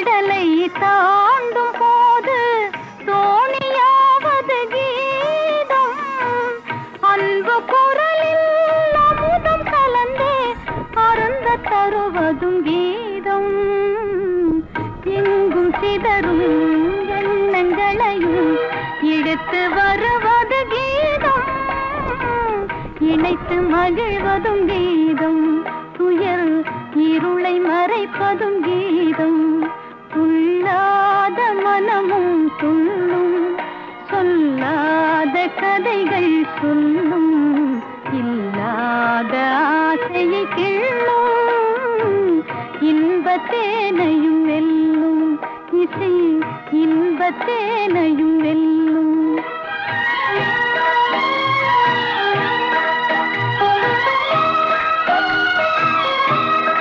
கடலை தாண்டும் போது தோணியாவது கீதம். அன்பு குரலில் அமுதம் கலந்தே அருந்த தருவதும் கீதம். எங்கும் சிதறும் எண்ணங்களையும் எடுத்து வருவது கீதம். இணைத்து மகிழ்வதும் கீதம். துயர் இருளை மறைப்பதும் கீதம். துள்ளாத மனமும் துள்ளும், சொல்லாத கதைகள் சொல்லும், இல்லாத ஆசையை கிள்ளும், இன்பத்தேனையும் வெல்லும். இசை இன்பத்தேனையும் வெல்லும்.